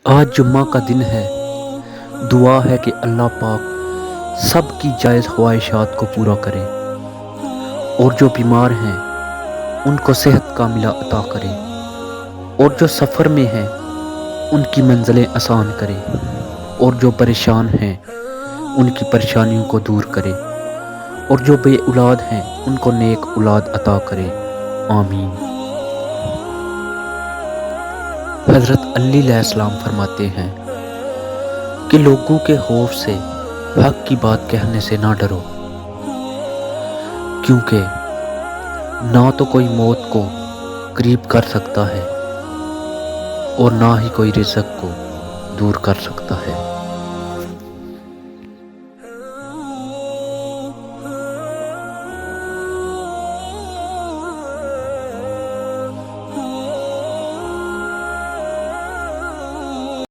آج جمعہ کا دن ہے۔ دعا ہے کہ اللہ پاک سب کی جائز خواہشات کو پورا کرے اور جو بیمار ہیں ان کو صحت کاملہ عطا کرے اور جو سفر میں ہیں ان کی منزلیں آسان کرے اور جو پریشان ہیں ان کی پریشانیوں کو دور کرے اور جو بے اولاد ہیں ان کو نیک اولاد عطا کرے، آمین۔ حضرت علی علیہ السلام فرماتے ہیں کہ لوگوں کے خوف سے حق کی بات کہنے سے نہ ڈرو، کیونکہ نہ تو کوئی موت کو قریب کر سکتا ہے اور نہ ہی کوئی رزق کو دور کر سکتا ہے۔